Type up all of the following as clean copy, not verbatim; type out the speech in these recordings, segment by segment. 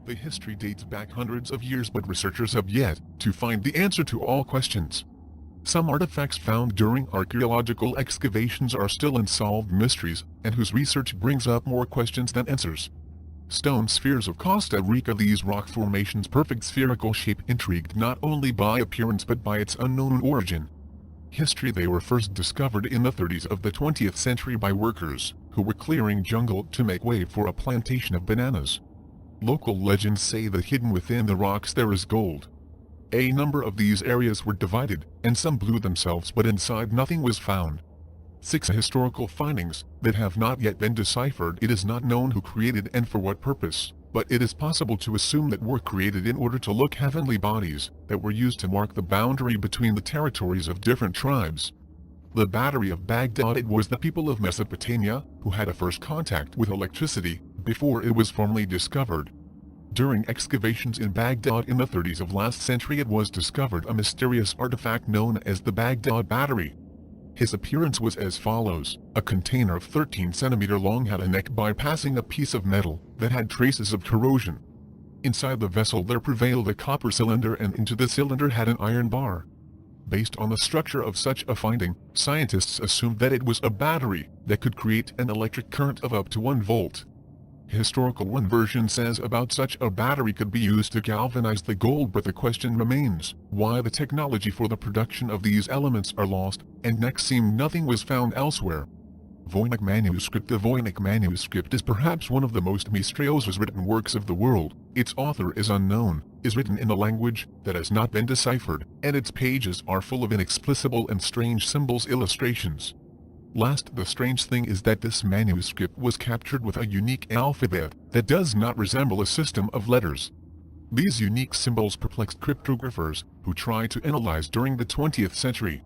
The history dates back hundreds of years, but researchers have yet to find the answer to all questions. Some artifacts found during archaeological excavations are still unsolved mysteries, and whose research brings up more questions than answers. Stone spheres of Costa Rica. These rock formations' perfect spherical shape intrigued not only by appearance but by its unknown origin. History: they were first discovered in the 30s of the 20th century by workers who were clearing jungle to make way for a plantation of bananas. Local legends say that hidden within the rocks there is gold. A number of these areas were divided, and some blew themselves, but inside nothing was found. 6 historical findings that have not yet been deciphered. It is not known who created and for what purpose, but it is possible to assume that were created in order to look heavenly bodies that were used to mark the boundary between the territories of different tribes. The Battery of Baghdad. It was the people of Mesopotamia who had a first contact with electricity before it was formally discovered. During excavations in Baghdad in the 30s of last century, it was discovered a mysterious artifact known as the Baghdad Battery. His appearance was as follows: a container of 13 cm long had a neck bypassing a piece of metal that had traces of corrosion. Inside the vessel there prevailed a copper cylinder, and into the cylinder had an iron bar. Based on the structure of such a finding, scientists assumed that it was a battery that could create an electric current of up to 1 volt. Historical one version says about such a battery could be used to galvanize the gold, but the question remains why the technology for the production of these elements are lost, and next seemed nothing was found elsewhere. Voynich manuscript. The Voynich manuscript is perhaps one of the most mysterious written works of the world. Its author is unknown, is written in a language that has not been deciphered, and its pages are full of inexplicable and strange symbols illustrations. Last, the strange thing is that this manuscript was captured with a unique alphabet that does not resemble a system of letters. These unique symbols perplexed cryptographers who tried to analyze during the 20th century.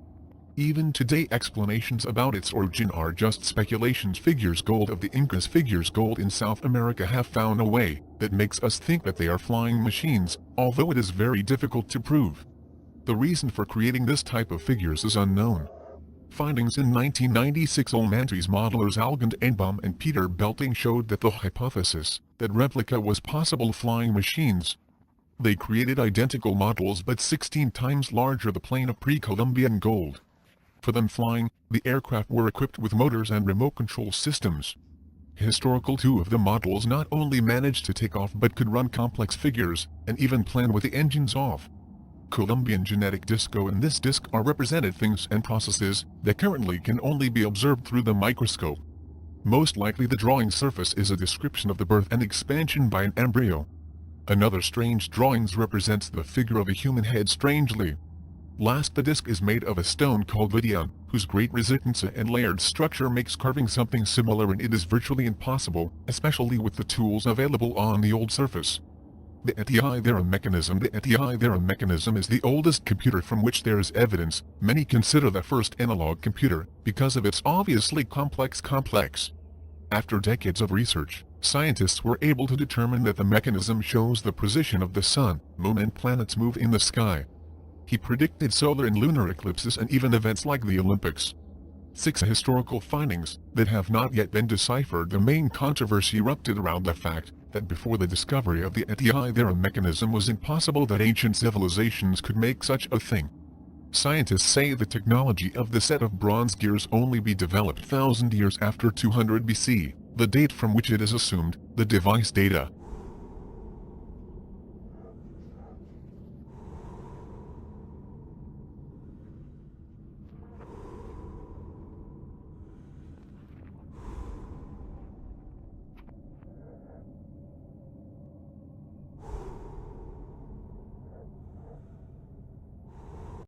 Even today, explanations about its origin are just speculations. Figures gold of the Incas. Figures gold in South America have found a way that makes us think that they are flying machines, although it is very difficult to prove. The reason for creating this type of figures is unknown. Findings in 1996: Olmantry's modelers Algund Enbaum and Peter Belting showed that the hypothesis that replica was possible flying machines. They created identical models but 16 times larger, the plane of pre-Columbian gold. For them flying, the aircraft were equipped with motors and remote control systems. Historical: 2 of the models not only managed to take off but could run complex figures, and even plan with the engines off. Columbian genetic disco. In this disc are represented things and processes that currently can only be observed through the microscope. Most likely the drawing surface is a description of the birth and expansion by an embryo. Another strange drawings represents the figure of a human head strangely. Last, the disc is made of a stone called Lydian, whose great resistance and layered structure makes carving something similar, and it is virtually impossible, especially with the tools available on the old surface. The Anti-Ithera mechanism. The Anti-Ithera mechanism is the oldest computer from which there is evidence. Many consider the first analog computer because of its obviously complex. After decades of research, scientists were able to determine that the mechanism shows the position of the sun, moon and planets move in the sky. He predicted solar and lunar eclipses and even events like the Olympics. 6 historical findings that have not yet been deciphered. The main controversy erupted around the fact that before the discovery of the Anti-Ithera mechanism was impossible that ancient civilizations could make such a thing. Scientists say the technology of the set of bronze gears only be developed 1,000 years after 200 BC, the date from which it is assumed the device data